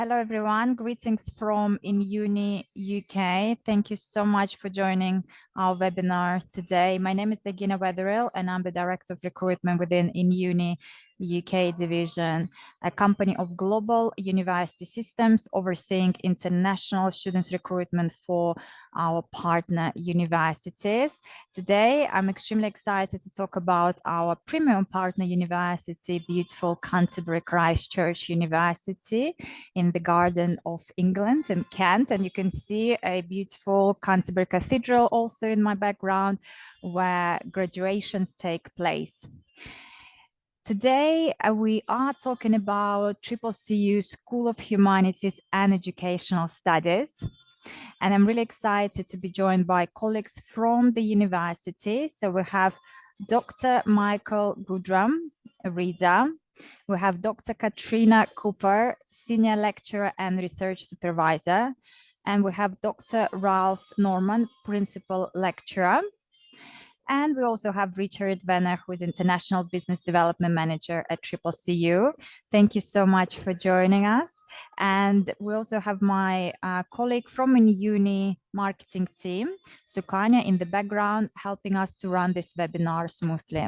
Hello, everyone. Greetings from in Uni UK. Thank you so much for joining our webinar today. My name is Dagina Wetherill, and I'm the Director of Recruitment within in Uni UK division, a company of global university systems overseeing international students recruitment for our partner universities. Today, I'm extremely excited to talk about our premium partner university, beautiful Canterbury Christ Church University in the Garden of England in Kent. And you can see a beautiful Canterbury Cathedral also in my background where graduations take place. Today, we are talking about CCU School of Humanities and Educational Studies. And I'm really excited to be joined by colleagues from the university. So we have Dr. Michael Goodrum, a reader. We have Dr. Katrina Cooper, Senior Lecturer and Research Supervisor. And we have Dr. Ralph Norman, Principal Lecturer. And we also have Richard Venner, who is International Business Development Manager at CCU. Thank you so much for joining us. And we also have my colleague from Uni marketing team, Sukanya, in the background, helping us to run this webinar smoothly.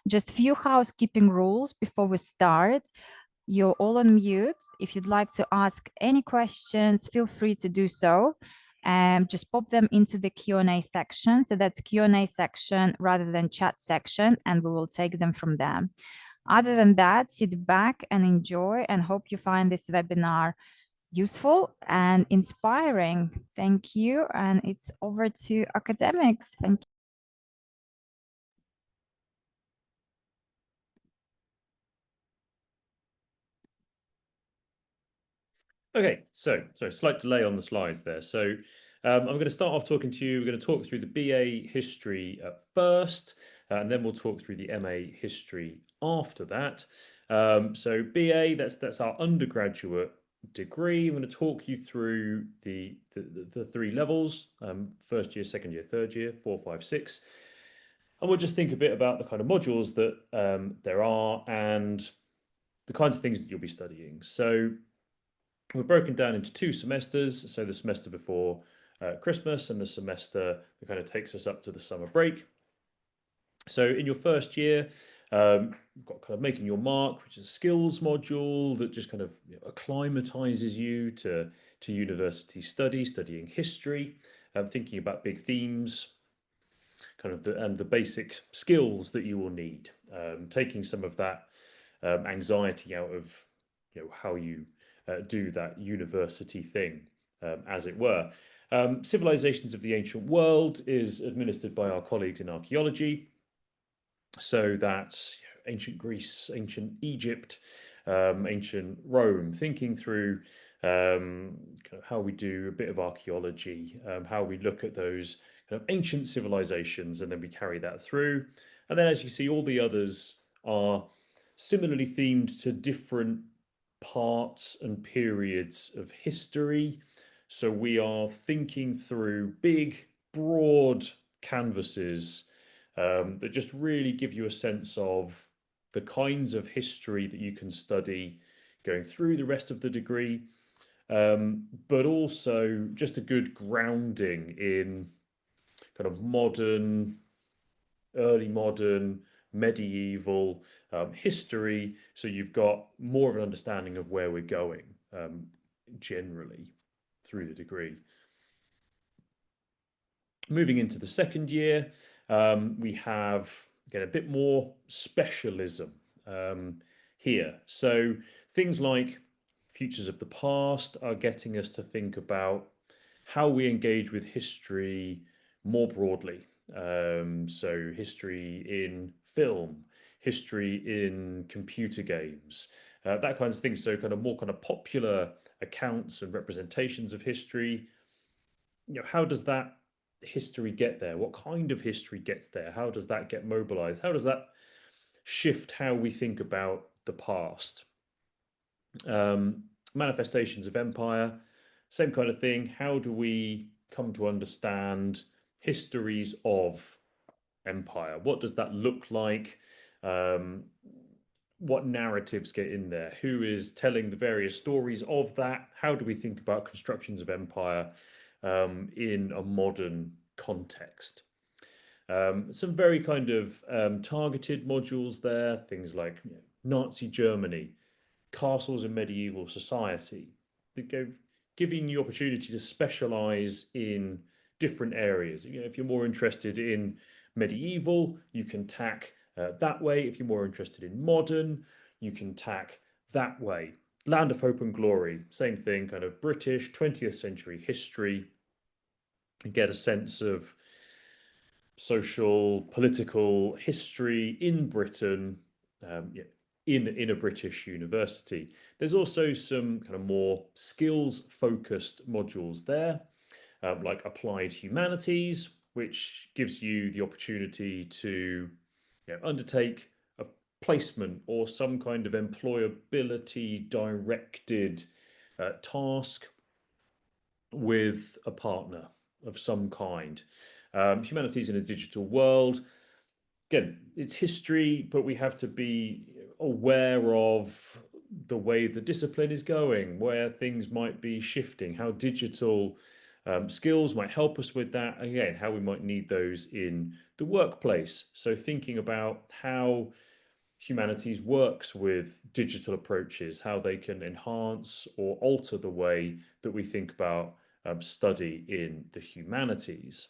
Just a few housekeeping rules before we start. You're all on mute. If you'd like to ask any questions, feel free to do so. Just pop them into the Q&A section. So that's Q&A section rather than chat section, and we will take them from there. Other than that, sit back and enjoy, and hope you find this webinar useful and inspiring. Thank you. And it's over to academics. Thank you. Okay, so slight delay on the slides there. So I'm going to start off talking to you. We're going to talk through the BA history at first, and then we'll talk through the MA history after that. So BA, that's our undergraduate degree. I'm going to talk you through the three levels: first year, second year, third year, 4, 5, 6. And we'll just think a bit about the kind of modules that there are and the kinds of things that you'll be studying. So we're broken down into 2 semesters, so the semester before Christmas and the semester that kind of takes us up to the summer break. So in your first year, you've got kind of making your mark, which is a skills module that just kind of acclimatizes you to university studying history, thinking about big themes, kind of the basic skills that you will need, taking some of that anxiety out of how you do that university thing, as it were. Civilizations of the Ancient World is administered by our colleagues in archaeology. So that's ancient Greece, ancient Egypt, ancient Rome, thinking through kind of how we do a bit of archaeology, how we look at those kind of ancient civilizations, and then we carry that through. And then, as you see, all the others are similarly themed to different parts and periods of history. So we are thinking through big, broad canvases that just really give you a sense of the kinds of history that you can study going through the rest of the degree, but also just a good grounding in kind of modern, early modern, medieval history, so you've got more of an understanding of where we're going generally through the degree. Moving into the second year, we have, again, a bit more specialism here. So things like futures of the past are getting us to think about how we engage with history more broadly. So history in film, history in computer games, that kinds of things. So kind of more kind of popular accounts and representations of history. How does that history get there? What kind of history gets there? How does that get mobilized? How does that shift how we think about the past? Manifestations of empire, same kind of thing. How do we come to understand histories of empire? What does that look like? what narratives get in there, who is telling the various stories of that, how do we think about constructions of empire in a modern context. Some very kind of targeted modules there, things like Nazi Germany, castles in medieval society, that giving you opportunity to specialize in different areas. If you're more interested in medieval, you can tack that way. If you're more interested in modern, you can tack that way. Land of Hope and Glory, same thing, kind of British 20th century history, and get a sense of social, political history in Britain, in a British university. There's also some kind of more skills-focused modules there, like Applied Humanities, which gives you the opportunity to undertake a placement or some kind of employability-directed task with a partner of some kind. Humanities in a digital world. Again, it's history, but we have to be aware of the way the discipline is going, where things might be shifting, how digital skills might help us with that. Again, how we might need those in the workplace. So thinking about how humanities works with digital approaches, how they can enhance or alter the way that we think about study in the humanities.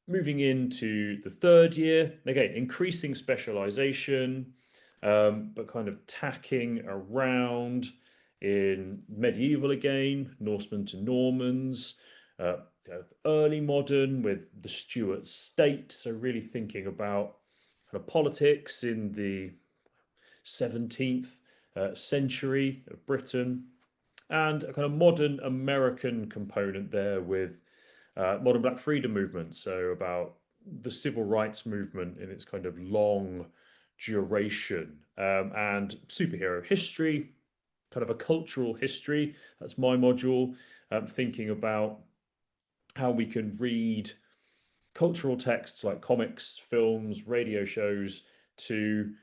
Moving into the third year, again, increasing specialization, but kind of tacking around in medieval again, Norsemen to Normans, early modern with the Stuart state. So really thinking about kind of politics in the 17th century of Britain, and a kind of modern American component there with modern Black freedom movement. So about the civil rights movement in its kind of long duration, and superhero history, kind of a cultural history. That's my module, thinking about how we can read cultural texts like comics, films, radio shows to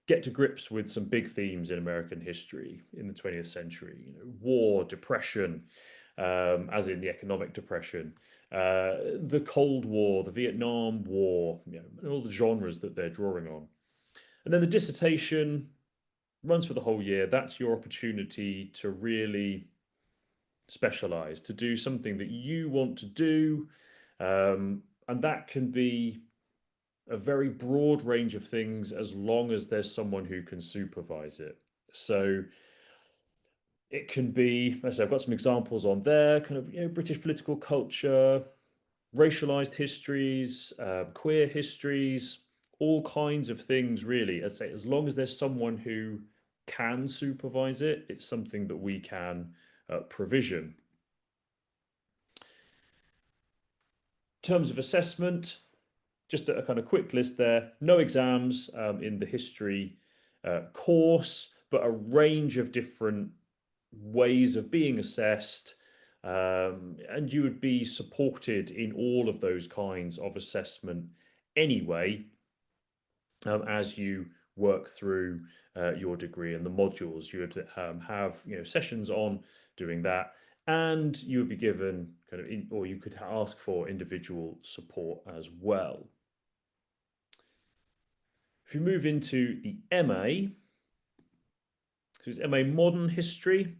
get to grips with some big themes in American history in the 20th century. War, depression, as in the economic depression, the Cold War, the Vietnam War, and all the genres that they're drawing on. And then the dissertation runs for the whole year. That's your opportunity to really specialize, to do something that you want to do. And that can be a very broad range of things as long as there's someone who can supervise it. So it can be, as I say, I've got some examples on there, kind of British political culture, racialized histories, queer histories, all kinds of things really. As I say, as long as there's someone who can supervise it, it's something that we can provision. In terms of assessment, just a kind of quick list there. No exams in the history course, but a range of different ways of being assessed. And you would be supported in all of those kinds of assessment anyway, as you work through your degree and the modules. You would have sessions on doing that, and you would be given kind of or you could ask for individual support as well. If you move into the MA, so it's MA Modern History.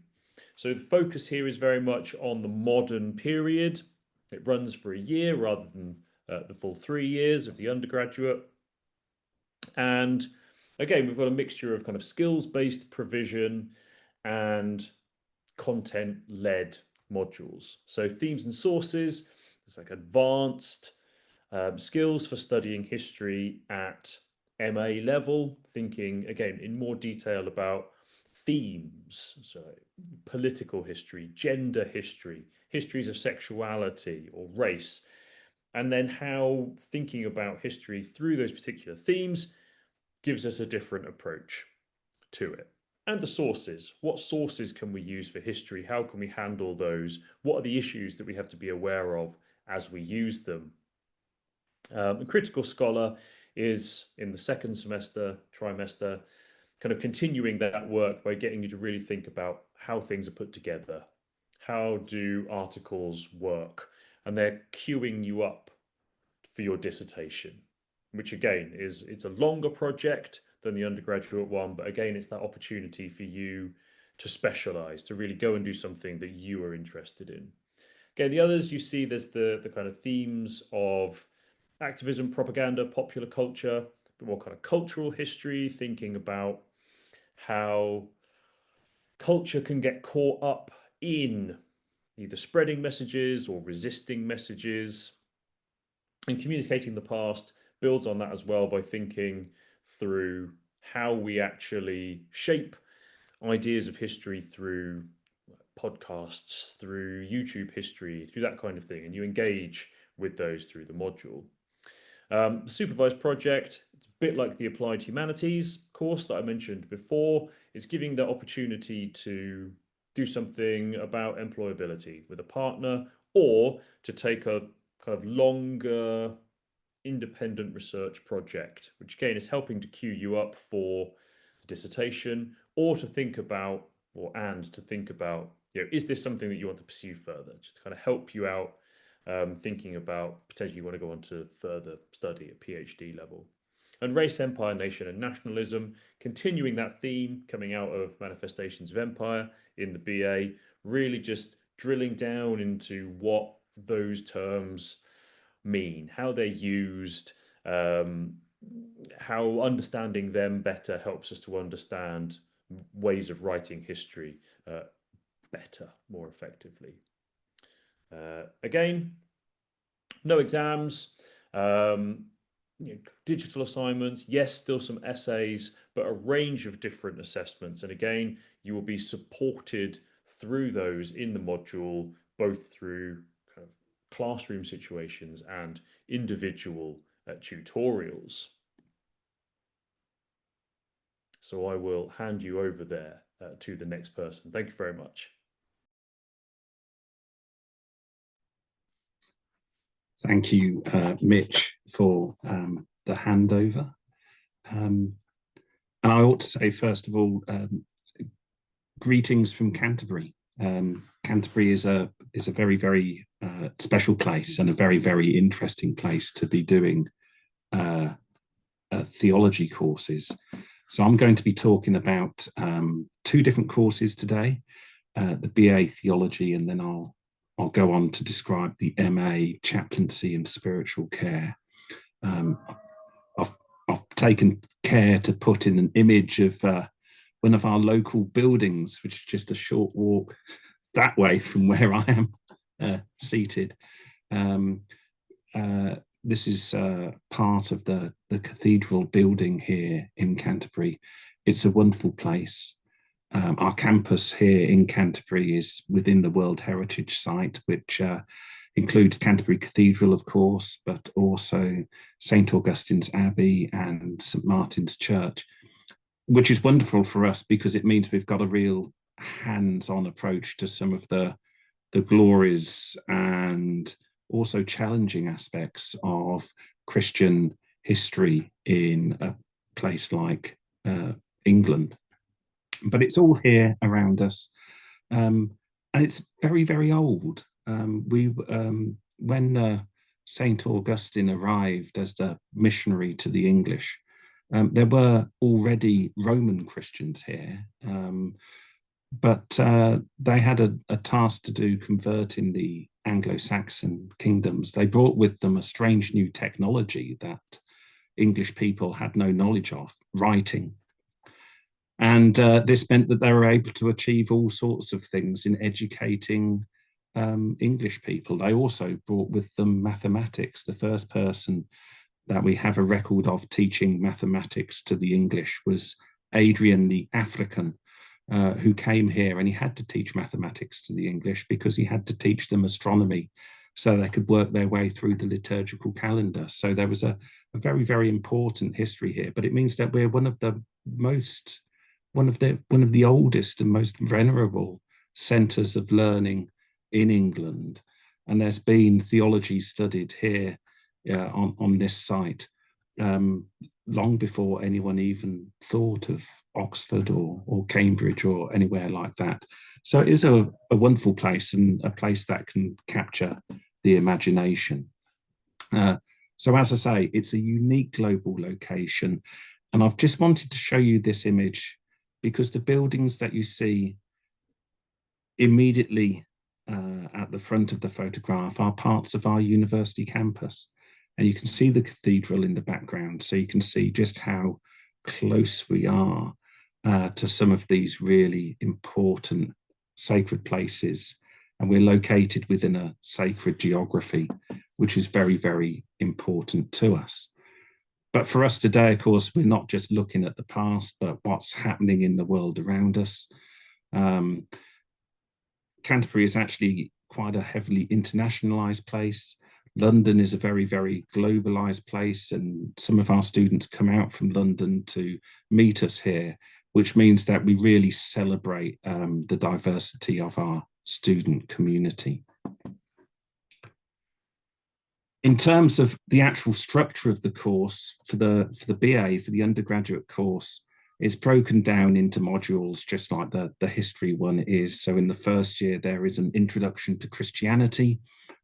So the focus here is very much on the modern period. It runs for a year rather than the full 3 years of the undergraduate. And again, we've got a mixture of kind of skills-based provision and content-led modules. So themes and sources, it's like advanced skills for studying history at MA level, thinking again in more detail about themes, so political history, gender history, histories of sexuality or race, and then how thinking about history through those particular themes gives us a different approach to it. And the sources, what sources can we use for history? How can we handle those? What are the issues that we have to be aware of as we use them? A critical scholar is in the second trimester, kind of continuing that work by getting you to really think about how things are put together. How do articles work? And they're queuing you up for your dissertation, which again it's a longer project than the undergraduate one, but again, it's that opportunity for you to specialize, to really go and do something that you are interested in. Again, the others you see, there's the kind of themes of activism, propaganda, popular culture, but more kind of cultural history, thinking about how culture can get caught up in either spreading messages or resisting messages. And communicating the past builds on that as well by thinking through how we actually shape ideas of history through podcasts, through YouTube history, through that kind of thing. And you engage with those through the module. Supervised project, it's a bit like the Applied Humanities course that I mentioned before. It's giving the opportunity to do something about employability with a partner, or to take a kind of longer independent research project, which again is helping to queue you up for the dissertation, or to think about, is this something that you want to pursue further, just to kind of help you out, thinking about potentially you want to go on to further study at PhD level. And race, empire, nation, and nationalism, continuing that theme coming out of Manifestations of Empire in the BA, really just drilling down into what those terms mean, how they're used, how understanding them better helps us to understand ways of writing history better, more effectively. Again, no exams, digital assignments, yes, still some essays, but a range of different assessments. And again, you will be supported through those in the module, both through kind of classroom situations and individual tutorials. So I will hand you over there to the next person. Thank you very much. Thank you, Mitch, for the handover. And I ought to say, first of all, greetings from Canterbury. Canterbury is a very, very special place, and a very, very interesting place to be doing theology courses. So I'm going to be talking about two different courses today, the BA Theology, and then I'll go on to describe the MA Chaplaincy and Spiritual Care. I've taken care to put in an image of one of our local buildings, which is just a short walk that way from where I am seated. This is part of the cathedral building here in Canterbury. It's a wonderful place. Our campus here in Canterbury is within the World Heritage Site, which includes Canterbury Cathedral, of course, but also St. Augustine's Abbey and St. Martin's Church, which is wonderful for us because it means we've got a real hands-on approach to some of the glories and also challenging aspects of Christian history in a place like England. But it's all here around us, and it's very, very old. When St. Augustine arrived as the missionary to the English, there were already Roman Christians here, but they had a task to do converting the Anglo-Saxon kingdoms. They brought with them a strange new technology that English people had no knowledge of, writing. And this meant that they were able to achieve all sorts of things in educating English people. They also brought with them mathematics. The first person that we have a record of teaching mathematics to the English was Adrian the African, who came here, and he had to teach mathematics to the English because he had to teach them astronomy so they could work their way through the liturgical calendar. So there was a very, very important history here, but it means that we're one of the oldest and most venerable centres of learning in England. And there's been theology studied here on this site long before anyone even thought of Oxford or Cambridge or anywhere like that. So it is a wonderful place, and a place that can capture the imagination. So as I say, it's a unique global location. And I've just wanted to show you this image because the buildings that you see immediately at the front of the photograph are parts of our university campus. And you can see the cathedral in the background, so you can see just how close we are to some of these really important sacred places. And we're located within a sacred geography, which is very, very important to us. But for us today, of course, we're not just looking at the past, but what's happening in the world around us. Canterbury is actually quite a heavily internationalized place. London is a very, very globalized place, and some of our students come out from London to meet us here, which means that we really celebrate the diversity of our student community. In terms of the actual structure of the course for the BA, for the undergraduate course, it's broken down into modules just like the history one is. So in the first year, there is an introduction to Christianity,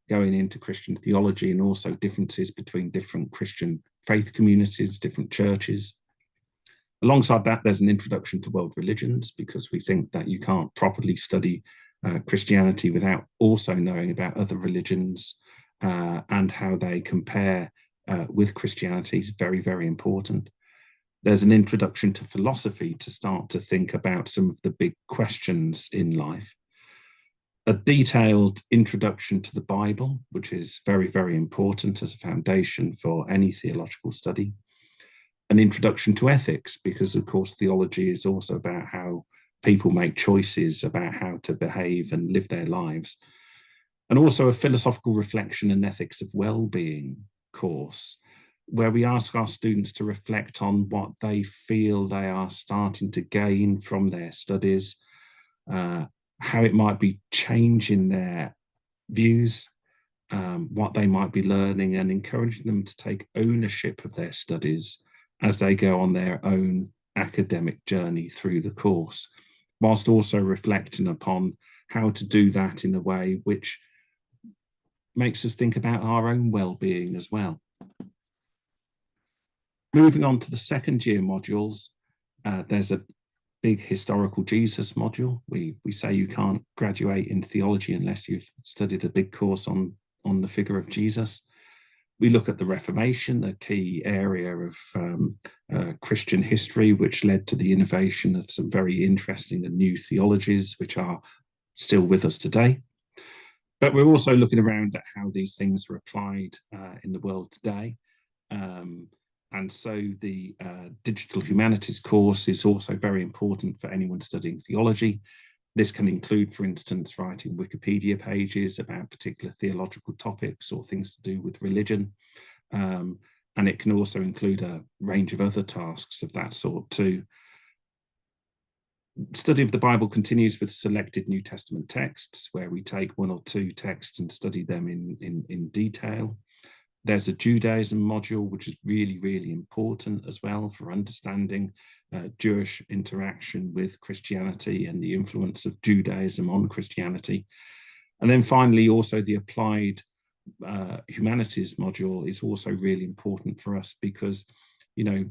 going into Christian theology, and also differences between different Christian faith communities, different churches. Alongside that, there's an introduction to world religions, because we think that you can't properly study Christianity without also knowing about other religions and how they compare with Christianity is very, very important. There's an introduction to philosophy to start to think about some of the big questions in life. A detailed introduction to the Bible, which is very, very important as a foundation for any theological study. An introduction to ethics, because of course theology is also about how people make choices about how to behave and live their lives. And also a philosophical reflection and ethics of well-being course, where we ask our students to reflect on what they feel they are starting to gain from their studies, how it might be changing their views, what they might be learning, and encouraging them to take ownership of their studies as they go on their own academic journey through the course, whilst also reflecting upon how to do that in a way which makes us think about our own well-being as well. Moving on to the second year modules, there's a big historical Jesus module. We say you can't graduate in theology unless you've studied a big course on the figure of Jesus. We look at the Reformation, a key area of Christian history, which led to the innovation of some very interesting and new theologies, which are still with us today. But we're also looking around at how these things are applied in the world today. And so the digital humanities course is also very important for anyone studying theology. This can include, for instance, writing Wikipedia pages about particular theological topics or things to do with religion. And it can also include a range of other tasks of that sort too. Study of the Bible continues with selected New Testament texts, where we take one or two texts and study them in detail. There's a Judaism module, which is really, really important as well for understanding Jewish interaction with Christianity and the influence of Judaism on Christianity. And then finally, also the applied humanities module is also really important for us because, you know,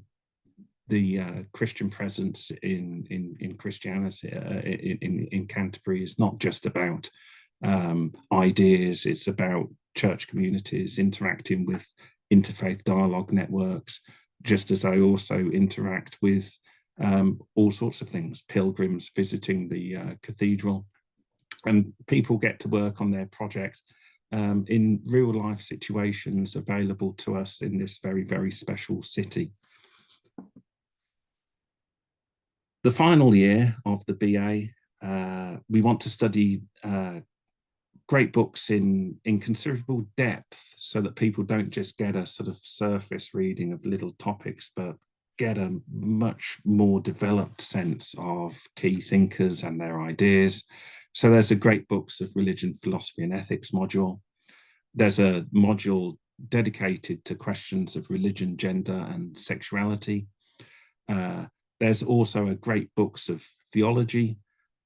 the Christian presence in Christianity in Canterbury is not just about ideas, it's about church communities interacting with interfaith dialogue networks, just as I also interact with all sorts of things, pilgrims visiting the cathedral, and people get to work on their project in real life situations available to us in this very, very special city. The final year of the BA, we want to study great books in considerable depth so that people don't just get a sort of surface reading of little topics, but get a much more developed sense of key thinkers and their ideas. So there's a great books of religion, philosophy and ethics module. There's a module dedicated to questions of religion, gender, and sexuality. There's also a great books of theology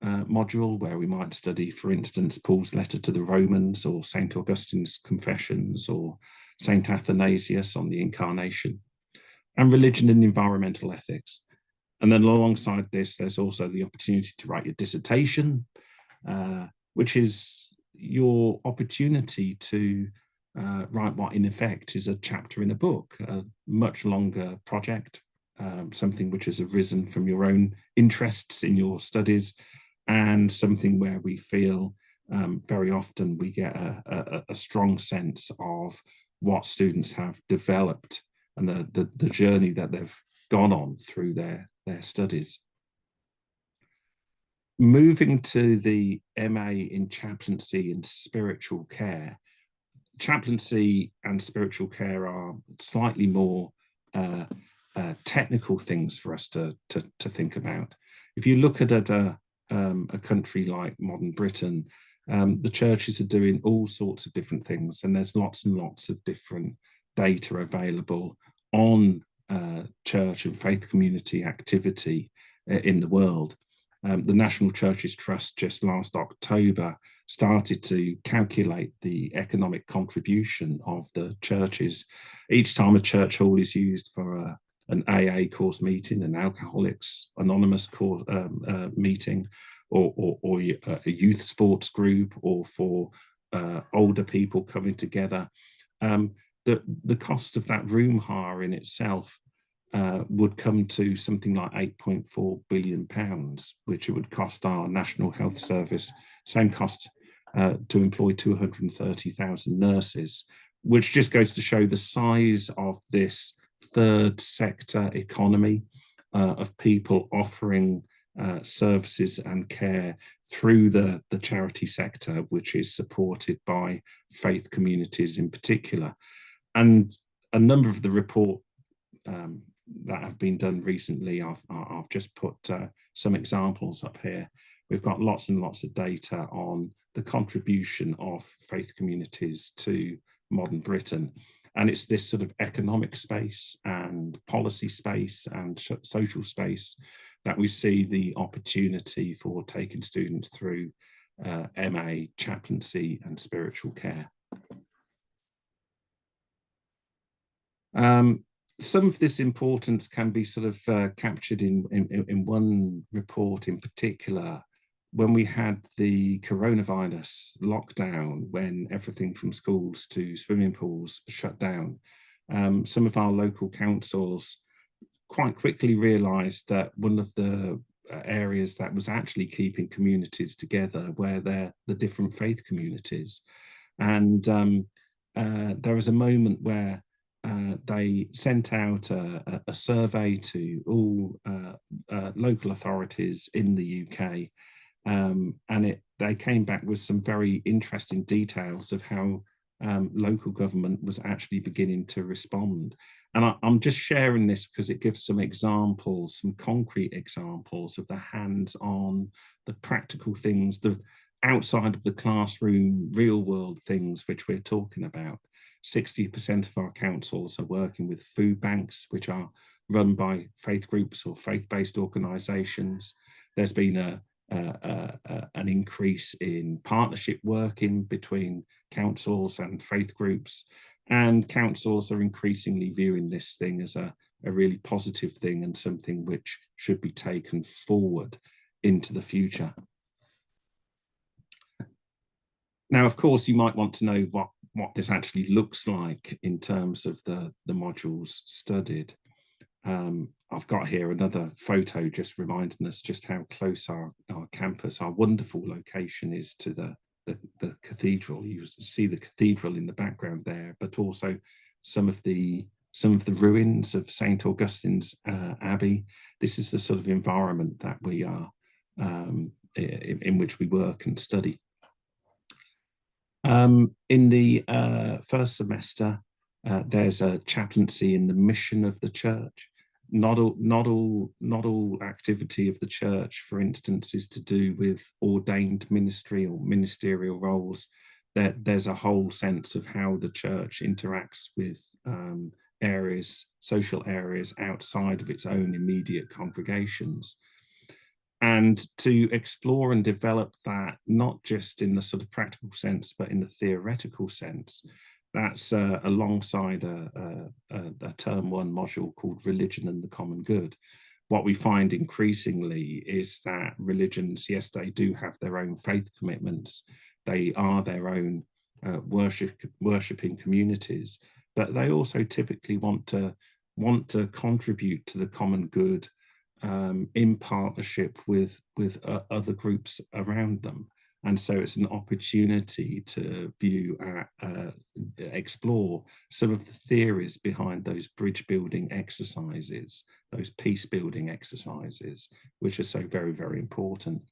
module where we might study, for instance, Paul's letter to the Romans, or St. Augustine's Confessions, or St. Athanasius on the Incarnation, and religion and environmental ethics. And then alongside this, there's also the opportunity to write your dissertation, which is your opportunity to write what in effect is a chapter in a book, a much longer project, something which has arisen from your own interests in your studies, and something where we feel very often we get a strong sense of what students have developed and the journey that they've gone on through their studies. Moving to the MA in chaplaincy and spiritual care. Chaplaincy and spiritual care are slightly more technical things for us to think about. If you look at a country like modern Britain, the churches are doing all sorts of different things, and there's lots and lots of different data available on church and faith community activity in the world. The National Churches Trust just last October started to calculate the economic contribution of the churches. Each time a church hall is used for an AA course meeting, an Alcoholics Anonymous course meeting, or a youth sports group, or for older people coming together, the cost of that room hire in itself would come to something like £8.4 billion, which it would cost our National Health Service, same cost to employ 230,000 nurses, which just goes to show the size of this third sector economy of people offering services and care through the charity sector, which is supported by faith communities in particular. And a number of the report that have been done recently, I've just put some examples up here. We've got lots and lots of data on the contribution of faith communities to modern Britain. And it's this sort of economic space and policy space and social space that we see the opportunity for taking students through MA, chaplaincy and spiritual care. Some of this importance can be sort of captured in one report in particular. When we had the coronavirus lockdown, when everything from schools to swimming pools shut down, some of our local councils quite quickly realised that one of the areas that was actually keeping communities together were the different faith communities. And there was a moment where they sent out a survey to all local authorities in the UK, and they came back with some very interesting details of how local government was actually beginning to respond. And I'm just sharing this because it gives some examples, some concrete examples of the hands-on, the practical things, the outside of the classroom, real world things which we're talking about. 60% of our councils are working with food banks, which are run by faith groups or faith-based organisations. There's been an increase in partnership working between councils and faith groups, and councils are increasingly viewing this thing as a really positive thing and something which should be taken forward into the future. Now, of course, you might want to know what this actually looks like in terms of the modules studied. I've got here another photo just reminding us just how close our campus, our wonderful location is to the cathedral. You see the cathedral in the background there, but also some of the ruins of St. Augustine's Abbey. This is the sort of environment that we are in which we work and study. In the first semester, there's a chaplaincy in the mission of the church. Not all activity of the church, for instance, is to do with ordained ministry or ministerial roles. there's a whole sense of how the church interacts with social areas outside of its own immediate congregations. And to explore and develop that, not just in the sort of practical sense, but in the theoretical sense, that's alongside a term one module called Religion and the Common Good. What we find increasingly is that religions, yes, they do have their own faith commitments, they are their own worshipping communities, but they also typically want to contribute to the common good in partnership with other groups around them. And so it's an opportunity to explore some of the theories behind those bridge building exercises, those peace building exercises, which are so very, very important.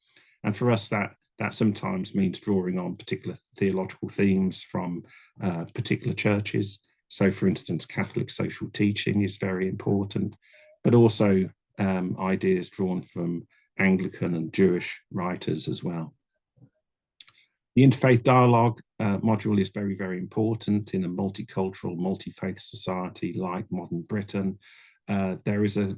And for us, that sometimes means drawing on particular theological themes from particular churches. So for instance, Catholic social teaching is very important, but also ideas drawn from Anglican and Jewish writers as well. The interfaith dialogue module is very, very important in a multicultural, multi-faith society like modern Britain. There is a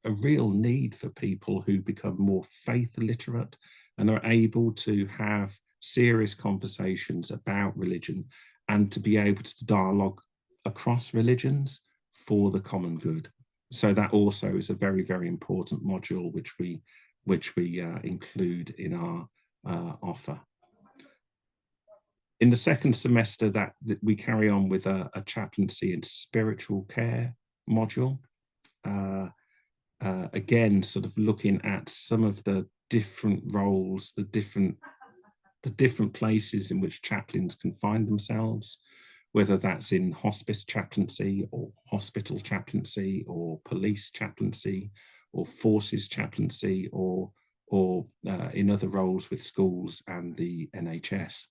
real need for people who become more faith literate and are able to have serious conversations about religion and to be able to dialogue across religions for the common good. So that also is a very, very important module which we include in our offer. In the second semester, that we carry on with a chaplaincy and spiritual care module. Again, sort of looking at some of the different roles, the different places in which chaplains can find themselves, whether that's in hospice chaplaincy or hospital chaplaincy or police chaplaincy or forces chaplaincy or in other roles with schools and the NHS.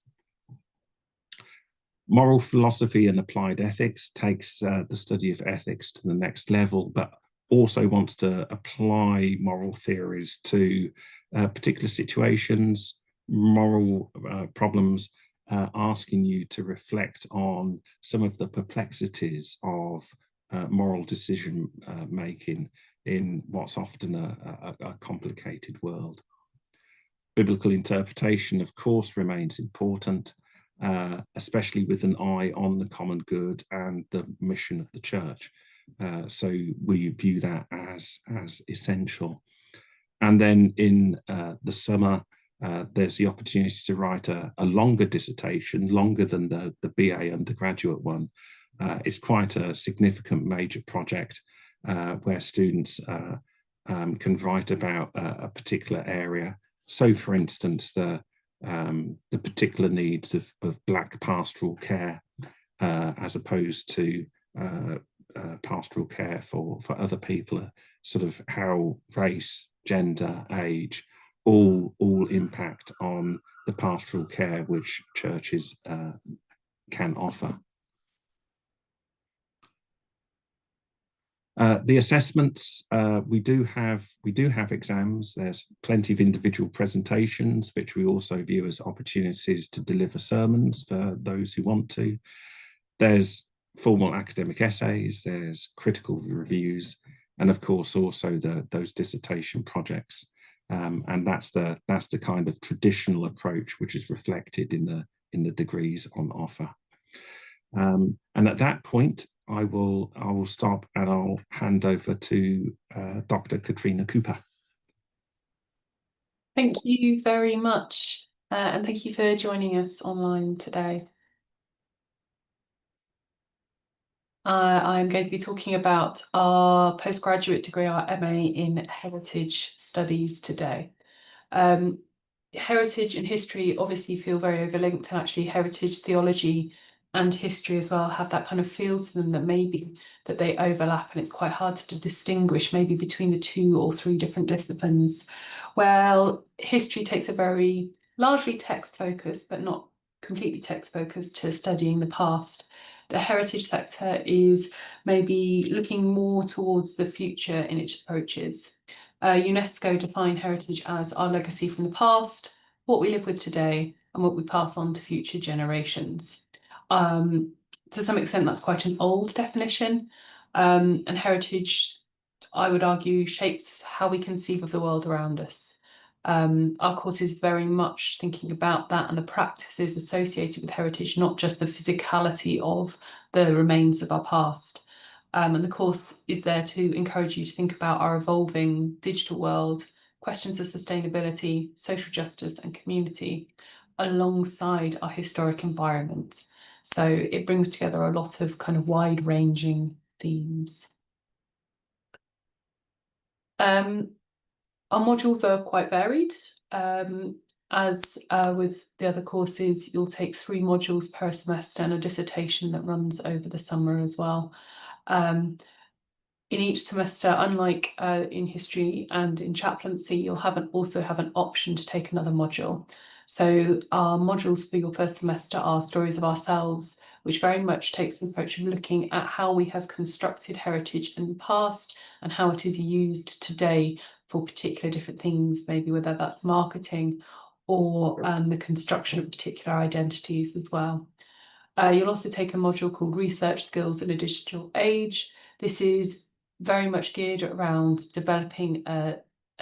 Moral philosophy and applied ethics takes the study of ethics to the next level, but also wants to apply moral theories to particular situations, moral problems, asking you to reflect on some of the perplexities of moral decision making in what's often a complicated world. Biblical interpretation, of course, remains important, especially with an eye on the common good and the mission of the church. So we view that as essential. And then in the summer, there's the opportunity to write a longer dissertation, longer than the BA undergraduate one. It's quite a significant major project where students can write about a particular area. So for instance, the particular needs of Black pastoral care as opposed to pastoral care for other people, sort of how race, gender, age, all impact on the pastoral care which churches can offer. The assessments, we do have exams. There's plenty of individual presentations, which we also view as opportunities to deliver sermons for those who want to. There's formal academic essays, there's critical reviews, and of course also those dissertation projects. And that's the kind of traditional approach which is reflected in the degrees on offer. And at that point, I will stop and I'll hand over to Dr. Katrina Cooper. Thank you very much, and thank you for joining us online today. I'm going to be talking about our postgraduate degree, our MA in Heritage Studies today. Heritage and history obviously feel very overlinked, and actually heritage theology and history as well have that kind of feel to them that they overlap, and it's quite hard to distinguish maybe between the 2 or 3 different disciplines. Well, history takes a very largely text focused, but not completely text focused, to studying the past. The heritage sector is maybe looking more towards the future in its approaches. UNESCO define heritage as our legacy from the past, what we live with today, and what we pass on to future generations. To some extent, that's quite an old definition, and heritage, I would argue, shapes how we conceive of the world around us. Our course is very much thinking about that and the practices associated with heritage, not just the physicality of the remains of our past. And the course is there to encourage you to think about our evolving digital world, questions of sustainability, social justice and community, alongside our historic environment. So it brings together a lot of kind of wide-ranging themes. Our modules are quite varied. As with the other courses, you'll take 3 modules per semester and a dissertation that runs over the summer as well. In each semester, unlike in history and in chaplaincy, you'll also have an option to take another module. So our modules for your first semester are Stories of Ourselves, which very much takes an approach of looking at how we have constructed heritage in the past and how it is used today for particular different things, maybe whether that's marketing or the construction of particular identities as well. You'll also take a module called Research Skills in a Digital Age. This is very much geared around developing a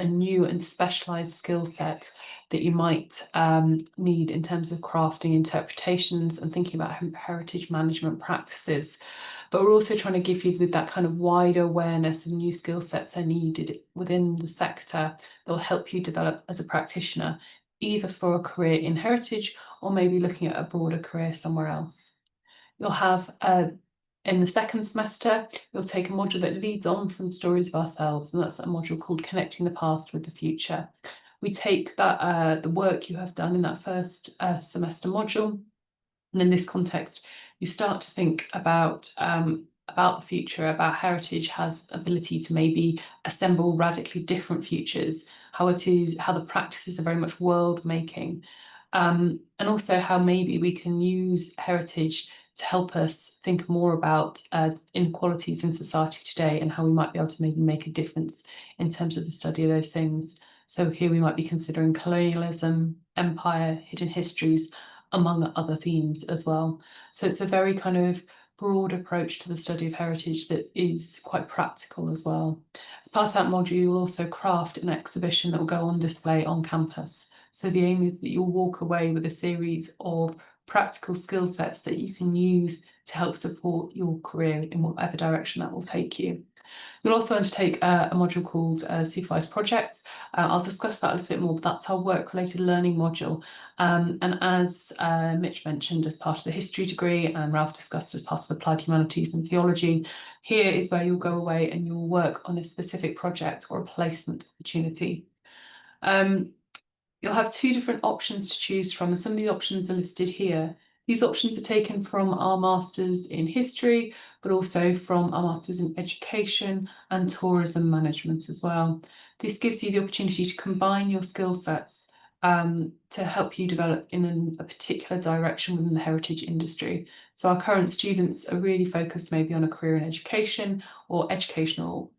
new and specialised skill set that you might need in terms of crafting interpretations and thinking about heritage management practices. But we're also trying to give you that kind of wider awareness of new skill sets are needed within the sector that will help you develop as a practitioner, either for a career in heritage or maybe looking at a broader career somewhere else. You'll have in the second semester, you'll take a module that leads on from Stories of Ourselves, and that's a module called Connecting the Past with the Future. We take that the work you have done in that first semester module, and in this context, you start to think about the future, about heritage has ability to maybe assemble radically different futures, how the practices are very much world making, and also how maybe we can use heritage to help us think more about inequalities in society today and how we might be able to maybe make a difference in terms of the study of those things. So here we might be considering colonialism, empire, hidden histories, among other themes as well. So it's a very kind of broad approach to the study of heritage that is quite practical as well. As part of that module, you'll also craft an exhibition that will go on display on campus. So the aim is that you'll walk away with a series of practical skill sets that you can use to help support your career in whatever direction that will take you. You'll also undertake a module called Supervised Projects. I'll discuss that a little bit more, but that's our work-related learning module. And as Mitch mentioned, as part of the history degree, and Ralph discussed as part of applied humanities and theology, here is where you'll go away and you'll work on a specific project or a placement opportunity. You'll have 2 different options to choose from, and some of the options are listed here. These options are taken from our Masters in History, but also from our Masters in Education and Tourism Management as well. This gives you the opportunity to combine your skill sets to help you develop in a particular direction within the heritage industry. So our current students are really focused maybe on a career in education or educational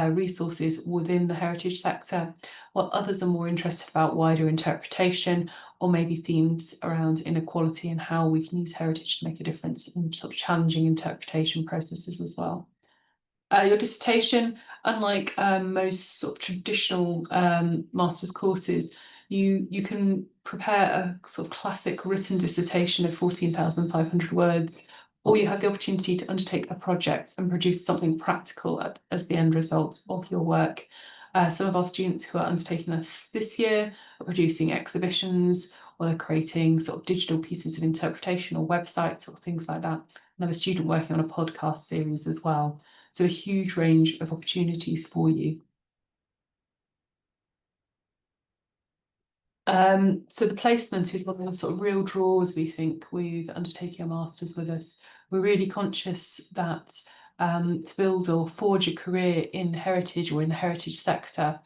resources within the heritage sector, while others are more interested about wider interpretation or maybe themes around inequality and how we can use heritage to make a difference in sort of challenging interpretation processes as well. Your dissertation, unlike most sort of traditional master's courses, you can prepare a sort of classic written dissertation of 14,500 words, or you have the opportunity to undertake a project and produce something practical as the end result of your work. Some of our students who are undertaking this year are producing exhibitions, or they're creating sort of digital pieces of interpretation or websites or things like that. And I have a student working on a podcast series as well. So a huge range of opportunities for you. So the placement is one of the sort of real draws, we think, with undertaking a master's with us. We're really conscious that to build or forge a career in heritage or in the heritage sector,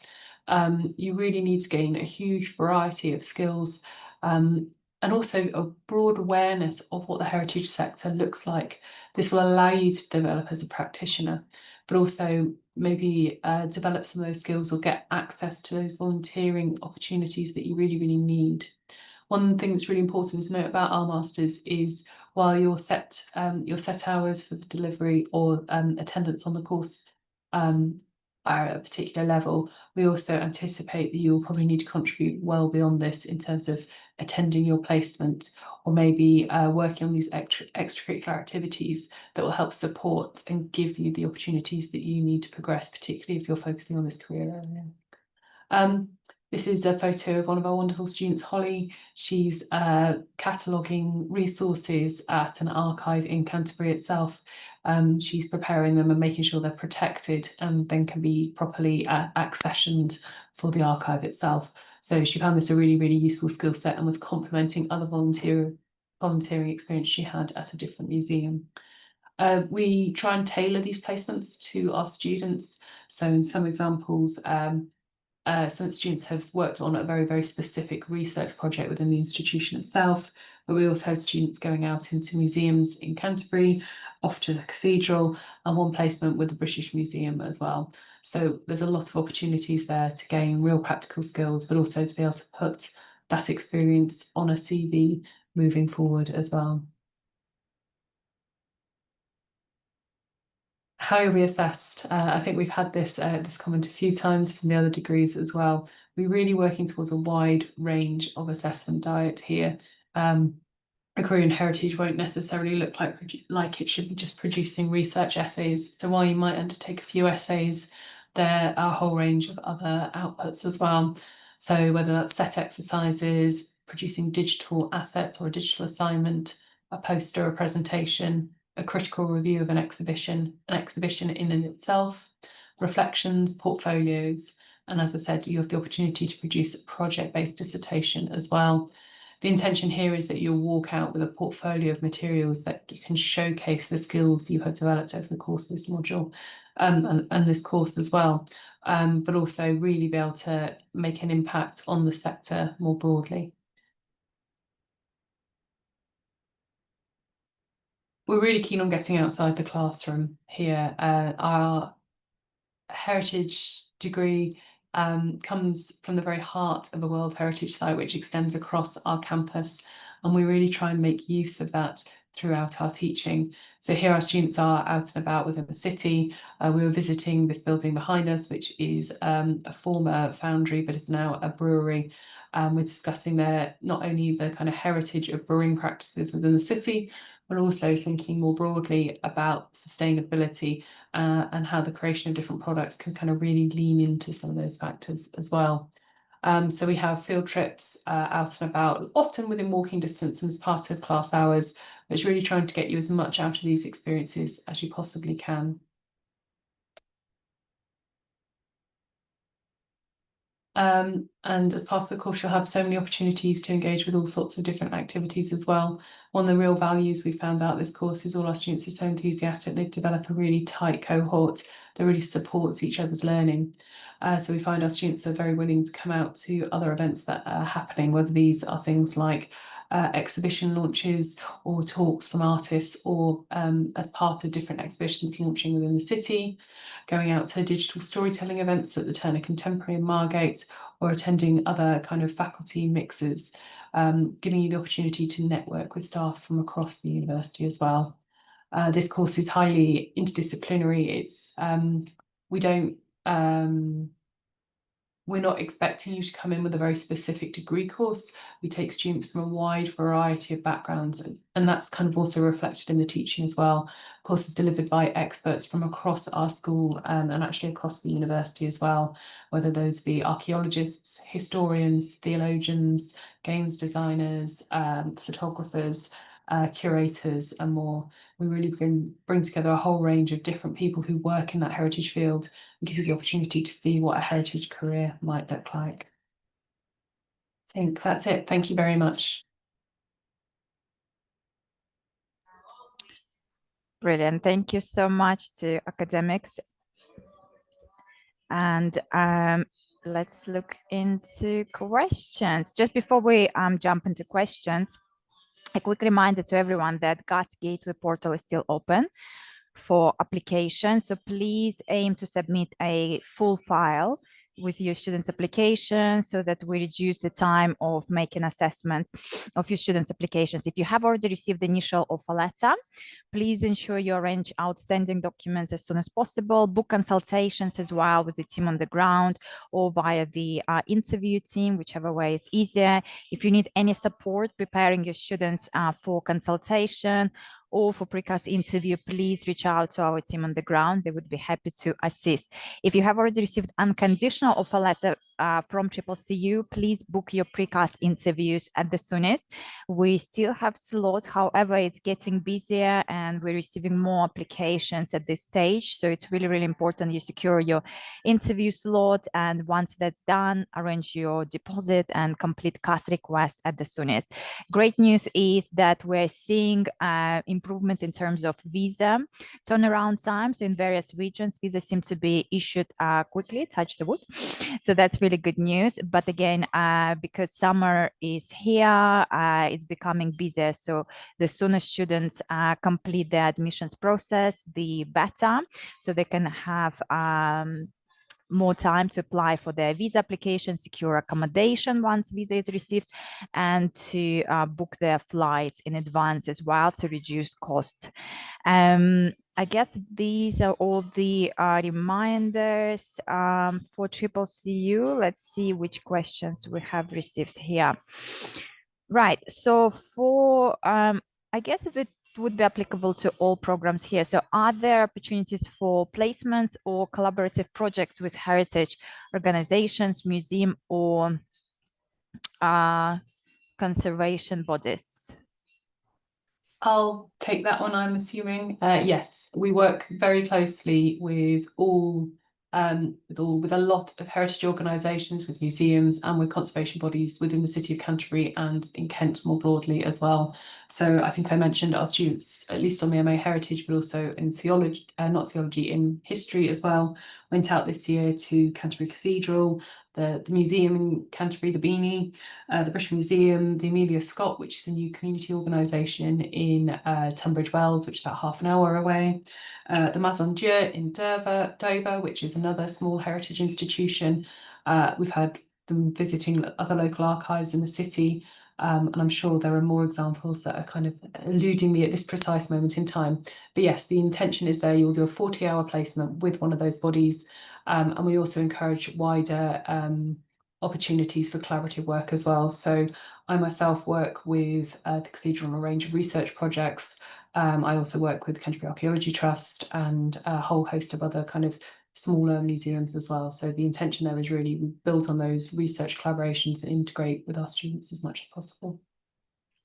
you really need to gain a huge variety of skills and also a broad awareness of what the heritage sector looks like. This will allow you to develop as a practitioner, but also maybe develop some of those skills or get access to those volunteering opportunities that you really, really need. One thing that's really important to note about our masters is while your set hours for the delivery or attendance on the course are at a particular level, we also anticipate that you will probably need to contribute well beyond this in terms of attending your placement, or maybe working on these extracurricular activities that will help support and give you the opportunities that you need to progress, particularly if you're focusing on this career area. This is a photo of one of our wonderful students, Holly. She's cataloguing resources at an archive in Canterbury itself. She's preparing them and making sure they're protected and then can be properly accessioned for the archive itself. So she found this a really, really useful skill set and was complementing other volunteering experience she had at a different museum. We try and tailor these placements to our students. So in some examples, some students have worked on a very, very specific research project within the institution itself, but we also had students going out into museums in Canterbury, off to the cathedral, and one placement with the British Museum as well. So there's a lot of opportunities there to gain real practical skills, but also to be able to put that experience on a CV moving forward as well. How you'll be assessed. I think we've had this comment a few times from the other degrees as well. We're really working towards a wide range of assessment diet here. A career in heritage won't necessarily look like it should be just producing research essays. So while you might undertake a few essays, there are a whole range of other outputs as well. So whether that's set exercises, producing digital assets or a digital assignment, a poster, a presentation, a critical review of an exhibition in and itself, reflections, portfolios, and as I said, you have the opportunity to produce a project-based dissertation as well. The intention here is that you'll walk out with a portfolio of materials that you can showcase the skills you have developed over the course of this module and this course as well, but also really be able to make an impact on the sector more broadly. We're really keen on getting outside the classroom here. Our heritage degree comes from the very heart of a World Heritage Site, which extends across our campus, and we really try and make use of that throughout our teaching. So here our students are out and about within the city. We were visiting this building behind us, which is a former foundry, but is now a brewery. We're discussing there not only the kind of heritage of brewing practices within the city, but also thinking more broadly about sustainability and how the creation of different products can kind of really lean into some of those factors as well. So we have field trips out and about, often within walking distance and as part of class hours, but it's really trying to get you as much out of these experiences as you possibly can. And as part of the course, you'll have so many opportunities to engage with all sorts of different activities as well. One of the real values we found out this course is all our students are so enthusiastic, they develop a really tight cohort that really supports each other's learning. So we find our students are very willing to come out to other events that are happening, whether these are things like exhibition launches or talks from artists, or as part of different exhibitions launching within the city, going out to digital storytelling events at the Turner Contemporary in Margate, or attending other kind of faculty mixes, giving you the opportunity to network with staff from across the university as well. This course is highly interdisciplinary. It's we're not expecting you to come in with a very specific degree course. We take students from a wide variety of backgrounds, and that's kind of also reflected in the teaching as well. Courses delivered by experts from across our school and actually across the university as well, whether those be archaeologists, historians, theologians, games designers, photographers, curators and more. We really bring together a whole range of different people who work in that heritage field and give you the opportunity to see what a heritage career might look like. I think that's it. Thank you very much. Brilliant. Thank you so much to academics. And let's look into questions. Just before we jump into questions, a quick reminder to everyone that GAS Gateway portal is still open for application. So please aim to submit a full file with your students' applications so that we reduce the time of making assessment of your students' applications. If you have already received the initial offer letter, please ensure you arrange outstanding documents as soon as possible. Book consultations as well with the team on the ground or via the interview team, whichever way is easier. If you need any support preparing your students for consultation or for precast interview, please reach out to our team on the ground. They would be happy to assist. If you have already received unconditional offer letter from CCCU, please book your precast interviews at the soonest. We still have slots, however, it's getting busier and we're receiving more applications at this stage. So it's really, really important you secure your interview slot. And once that's done, arrange your deposit and complete CAS request at the soonest. Great news is that we're seeing improvement in terms of visa turnaround time. So in various regions, visas seem to be issued quickly, touch the wood. So that's really good news. But again, because summer is here, it's becoming busier. So the sooner students complete the admissions process, the better. So they can have more time to apply for their visa application, secure accommodation once visa is received, and to book their flights in advance as well to reduce cost. I guess these are all the reminders for CCCU. Let's see which questions we have received here. Right, so for, I guess it would be applicable to all programs here. So are there opportunities for placements or collaborative projects with heritage organizations, museum or conservation bodies? I'll take that one, I'm assuming. Yes, we work very closely with with a lot of heritage organisations, with museums and with conservation bodies within the city of Canterbury and in Kent more broadly as well. So I think I mentioned our students, at least on the MA Heritage, but also in theology, in history as well, went out this year to Canterbury Cathedral, the museum in Canterbury, the Beanie, the British Museum, the Amelia Scott, which is a new community organisation in Tunbridge Wells, which is about half an hour away. The Maison Dieu in Dover, which is another small heritage institution. We've had them visiting other local archives in the city, and I'm sure there are more examples that are kind of eluding me at this precise moment in time. But yes, the intention is there. You'll do a 40-hour placement with one of those bodies, and we also encourage wider opportunities for collaborative work as well. So I myself work with the Cathedral on a range of research projects. I also work with the Canterbury Archaeology Trust and a whole host of other kind of smaller museums as well. So the intention there is really we build on those research collaborations and integrate with our students as much as possible.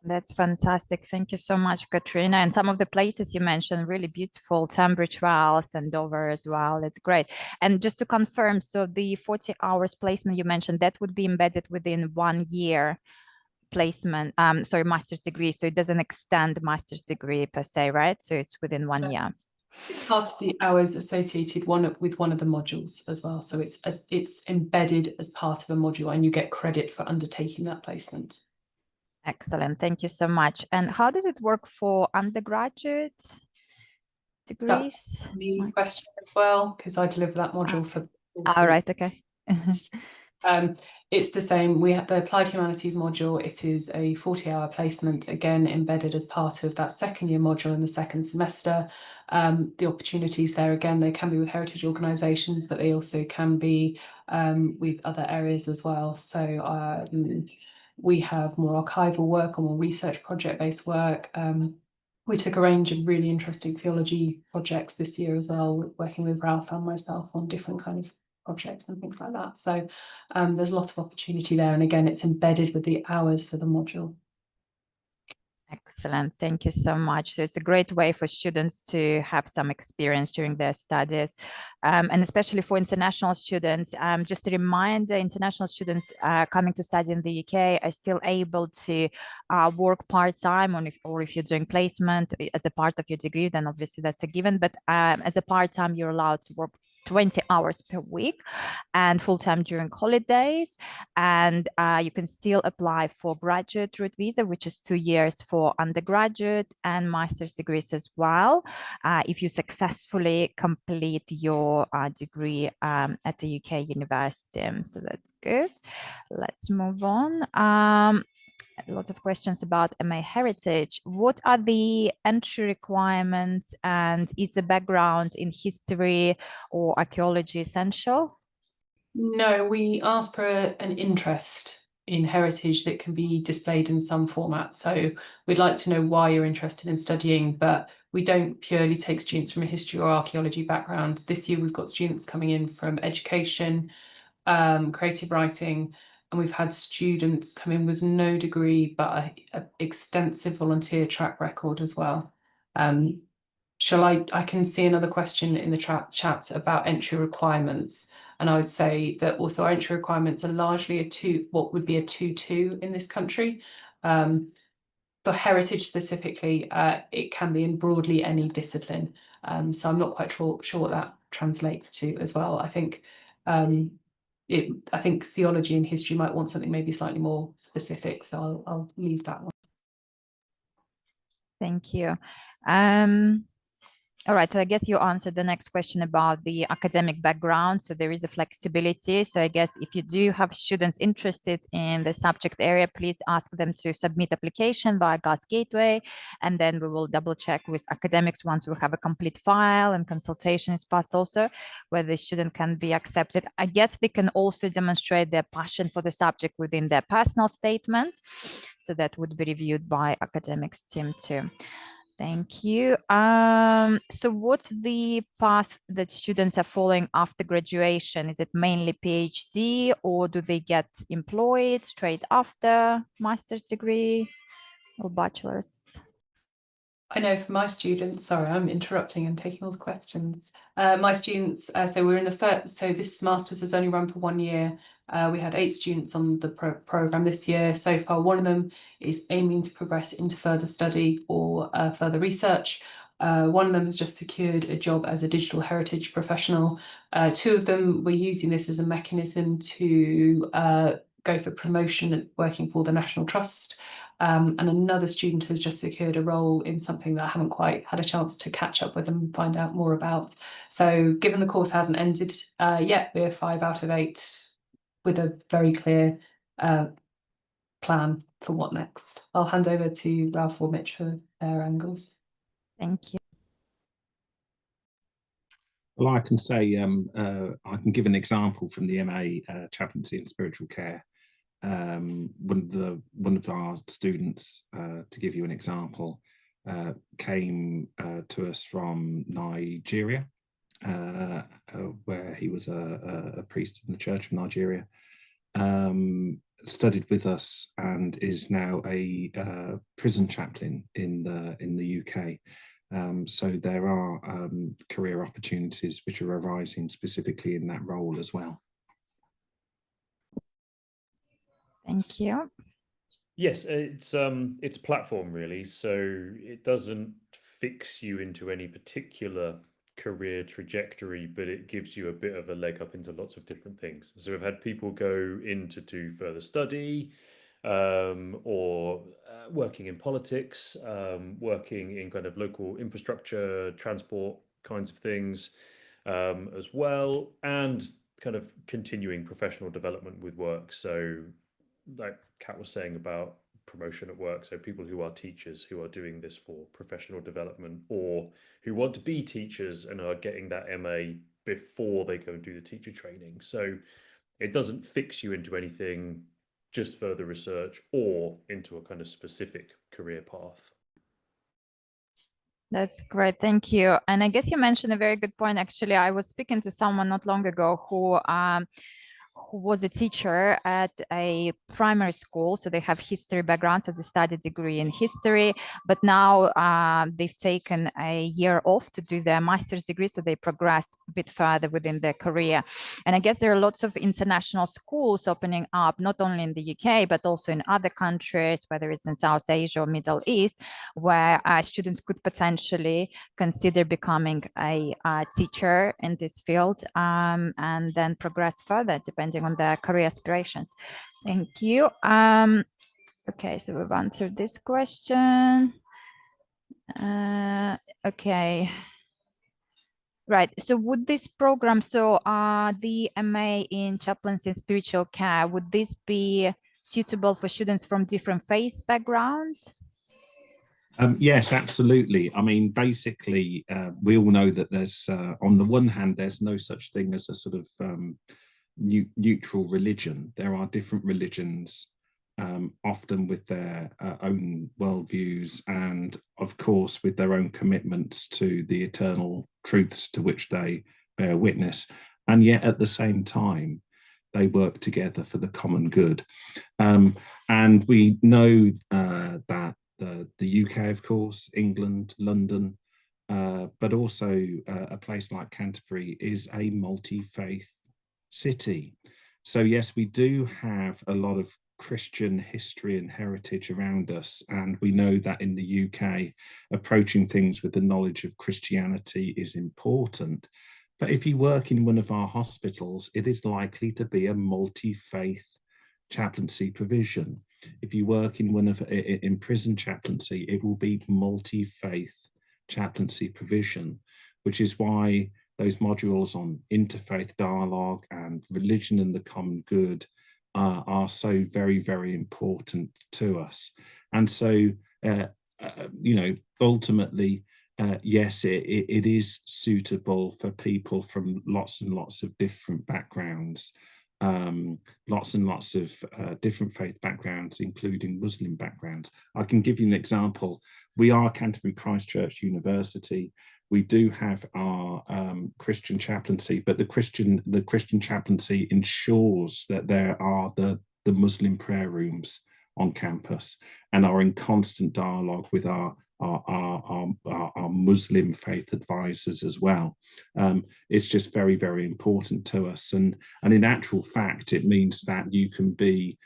That's fantastic. Thank you so much, Katrina. And some of the places you mentioned, really beautiful, Tunbridge Wells and Dover as well. That's great. And just to confirm, so the 40 hours placement you mentioned, that would be embedded within 1 year placement, sorry, master's degree. So it doesn't extend master's degree per se, right? So it's within 1 year. It's part of the hours associated with one of the modules as well. So it's embedded as part of a module and you get credit for undertaking that placement. Excellent. Thank you so much. And how does it work for undergraduate degrees? That's the question as well, because I deliver that module for. All right. Okay. It's the same. We have the Applied Humanities module. It is a 40-hour placement, again, embedded as part of that second year module in the second semester. The opportunities there, again, they can be with heritage organisations, but they also can be with other areas as well. So we have more archival work or more research project-based work. We took a range of really interesting theology projects this year as well, working with Ralph and myself on different kind of projects and things like that. So there's a lot of opportunity there. And again, it's embedded with the hours for the module. Excellent. Thank you so much. So it's a great way for students to have some experience during their studies, and especially for international students. Just a reminder, international students coming to study in the UK are still able to work part-time, or if you're doing placement as a part of your degree, then obviously that's a given. But as a part-time, you're allowed to work 20 hours per week and full-time during holidays. And you can still apply for graduate route visa, which is 2 years for undergraduate and master's degrees as well, if you successfully complete your degree at the UK university. So that's good. Let's move on. Lots of questions about MA Heritage. What are the entry requirements, and is the background in history or archaeology essential? No, we ask for an interest in heritage that can be displayed in some format. So we'd like to know why you're interested in studying, but we don't purely take students from a history or archaeology background. This year we've got students coming in from education, creative writing, and we've had students come in with no degree but an extensive volunteer track record as well. I can see another question in the chat about entry requirements, and I would say that also our entry requirements are largely what would be a 2-2 in this country. For heritage specifically, it can be in broadly any discipline. So I'm not quite sure what that translates to as well. I think theology and history might want something maybe slightly more specific, so I'll leave that one. Thank you. All right, so I guess you answered the next question about the academic background. So there is a flexibility. So I guess if you do have students interested in the subject area, please ask them to submit application via GAS Gateway, and then we will double check with academics once we have a complete file and consultation is passed also, whether the student can be accepted. I guess they can also demonstrate their passion for the subject within their personal statement. So that would be reviewed by academics team too. Thank you. So what's the path that students are following after graduation? Is it mainly PhD, or do they get employed straight after master's degree or bachelor's? I know for my students, sorry, I'm interrupting and taking all the questions. My students, so we're in the first, so this master's has only run for 1 year. We had 8 students on the program this year. So far, one of them is aiming to progress into further study or further research. One of them has just secured a job as a digital heritage professional. 2 of them were using this as a mechanism to go for promotion working for the National Trust. And another student has just secured a role in something that I haven't quite had a chance to catch up with and find out more about. So given the course hasn't ended yet, we're 5 out of 8 with a very clear plan for what next. I'll hand over to Ralph or Mitch for their angles. Thank you. Well, I can say I can give an example from the MA chaplaincy and spiritual care. One of our students, to give you an example, came to us from Nigeria, where he was a priest in the Church of Nigeria, studied with us, and is now a prison chaplain in the UK. So there are career opportunities which are arising specifically in that role as well. Thank you. Yes, it's a platform really, so it doesn't fix you into any particular career trajectory, but it gives you a bit of a leg up into lots of different things. So we've had people go in to do further study, or working in politics, working in kind of local infrastructure, transport kinds of things, as well, and kind of continuing professional development with work. So like Kat was saying about promotion at work, so people who are teachers who are doing this for professional development, or who want to be teachers and are getting that MA before they go and do the teacher training. So it doesn't fix you into anything, just further research or into a kind of specific career path. That's great. Thank you. And I guess you mentioned a very good point. Actually, I was speaking to someone not long ago who who was a teacher at a primary school. So they have history background, so they studied degree in history, but now they've taken a year off to do their master's degree, so they progress a bit further within their career. And I guess there are lots of international schools opening up, not only in the UK, but also in other countries, whether it's in South Asia or Middle East, where students could potentially consider becoming a teacher in this field, and then progress further depending on their career aspirations. Thank you. Okay, so we've answered this question. Okay. Right. So would this program, so the MA in chaplaincy and spiritual care, would this be suitable for students from different faith backgrounds? Yes, absolutely. I mean, basically, we all know that there's, on the one hand, there's no such thing as a sort of neutral religion. There are different religions, often with their own worldviews and, of course, with their own commitments to the eternal truths to which they bear witness. And yet, at the same time, they work together for the common good. And we know that the UK, of course, England, London, but also a place like Canterbury is a multi-faith city. So yes, we do have a lot of Christian history and heritage around us, and we know that in the UK, approaching things with the knowledge of Christianity is important. But if you work in one of our hospitals, it is likely to be a multi-faith chaplaincy provision. If you work in in prison chaplaincy, it will be multi-faith chaplaincy provision, which is why those modules on interfaith dialogue and religion and the common good are so very, very important to us. And so, you know, ultimately, yes, it is suitable for people from lots and lots of different backgrounds. Lots and lots of different faith backgrounds, including Muslim backgrounds. I can give you an example. We are Canterbury Christ Church University. We do have our Christian chaplaincy, but the Christian chaplaincy ensures that there are the Muslim prayer rooms on campus and are in constant dialogue with our Muslim faith advisors as well. It's just very, very important to us. And in actual fact, it means that you can be,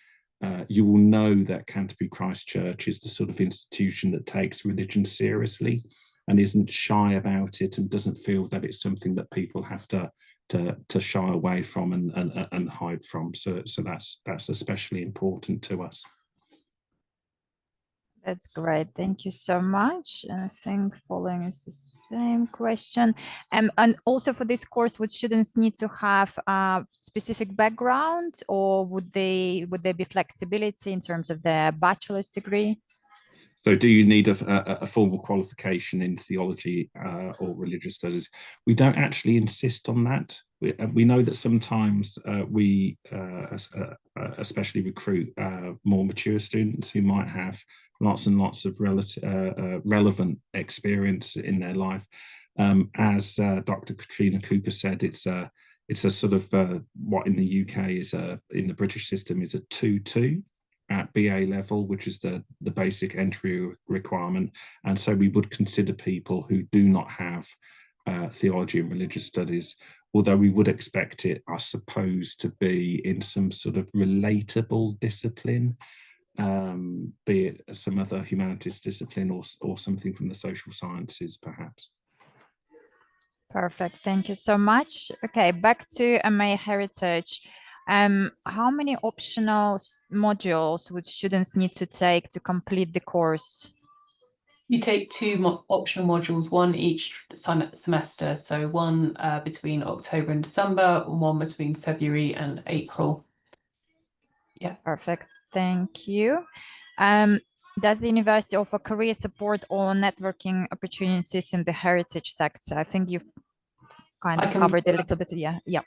you will know that Canterbury Christ Church is the sort of institution that takes religion seriously and isn't shy about it and doesn't feel that it's something that people have to shy away from and hide from. So that's especially important to us. That's great. Thank you so much. And I think following is the same question. And also for this course, would students need to have a specific background, or would there be flexibility in terms of their bachelor's degree? So do you need a formal qualification in theology or religious studies? We don't actually insist on that. We know that sometimes we especially recruit more mature students who might have lots and lots of relevant experience in their life. As Dr. Katrina Cooper said, it's a sort of what in the UK is in the British system is a 2-2 at BA level, which is the basic entry requirement. And so we would consider people who do not have theology and religious studies, although we would expect it, I suppose, to be in some sort of relatable discipline, be it some other humanities discipline or something from the social sciences, perhaps. Perfect. Thank you so much. Okay, back to MA Heritage. How many optional modules would students need to take to complete the course? You take two optional modules, one each semester. So one between October and December, and one between February and April. Yeah. Perfect. Thank you. Does the university offer career support or networking opportunities in the heritage sector? I think you've kind of covered a little bit. Yeah.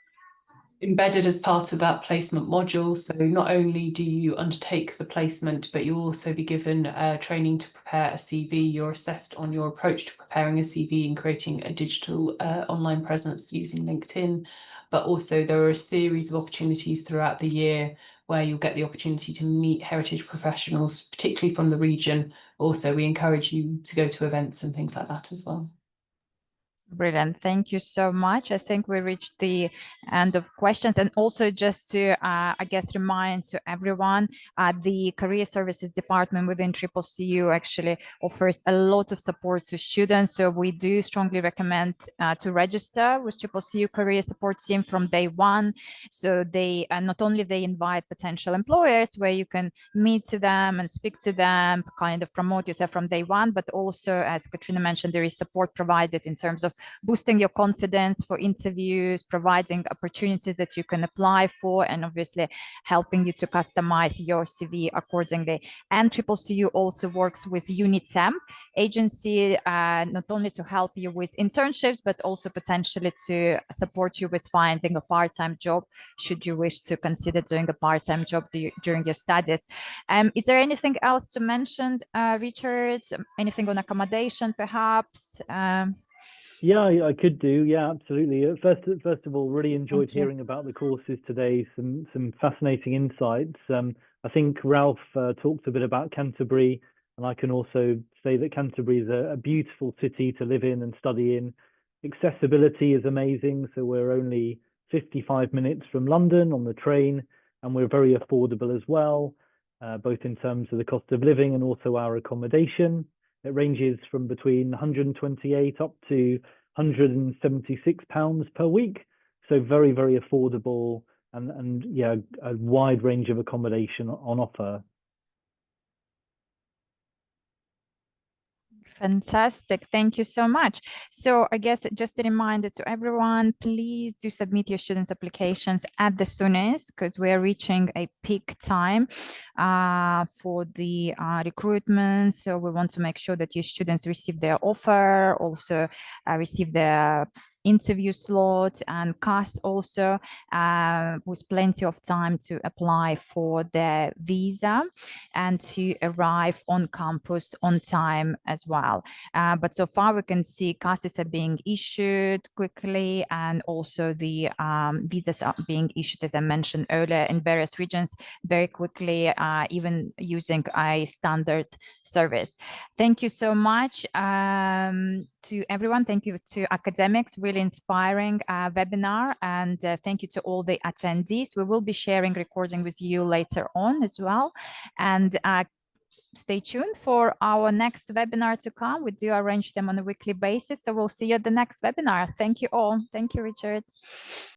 embedded as part of that placement module. So not only do you undertake the placement, but you'll also be given training to prepare a CV. You're assessed on your approach to preparing a CV and creating a digital online presence using LinkedIn. But also there are a series of opportunities throughout the year where you'll get the opportunity to meet heritage professionals, particularly from the region. Also, we encourage you to go to events and things like that as well. Brilliant. Thank you so much. I think we reached the end of questions. And also just to, I guess, remind to everyone, the Career Services Department within CCCU actually offers a lot of support to students. So we do strongly recommend to register with CCCU Career Support Team from day one. So they not only they invite potential employers where you can meet to them and speak to them, kind of promote yourself from day one, but also, as Katrina mentioned, there is support provided in terms of boosting your confidence for interviews, providing opportunities that you can apply for, and obviously helping you to customize your CV accordingly. And CCCU also works with UniTem agency, not only to help you with internships, but also potentially to support you with finding a part-time job, should you wish to consider doing a part-time job during your studies. Is there anything else to mention, Richard? Anything on accommodation, perhaps? Yeah, I could do. Yeah, absolutely. First of all, really enjoyed hearing about the courses today. Some fascinating insights. I think Ralph talked a bit about Canterbury, and I can also say that Canterbury is a beautiful city to live in and study in. Accessibility is amazing. So we're only 55 minutes from London on the train, and we're very affordable as well, both in terms of the cost of living and also our accommodation. It ranges from between 128 up to £176 per week. So very, very affordable and yeah, a wide range of accommodation on offer. Fantastic. Thank you so much. So I guess just a reminder to everyone, please do submit your students' applications at the soonest, because we are reaching a peak time for the recruitment. So we want to make sure that your students receive their offer, also receive their interview slot, and CAS also with plenty of time to apply for their visa and to arrive on campus on time as well. But so far we can see CASs are being issued quickly, and also the visas are being issued, as I mentioned earlier, in various regions very quickly, even using a standard service. Thank you so much to everyone. Thank you to academics, really inspiring webinar, and thank you to all the attendees. We will be sharing recording with you later on as well, and stay tuned for our next webinar to come. We do arrange them on a weekly basis, so we'll see you at the next webinar. Thank you all. Thank you, Richard.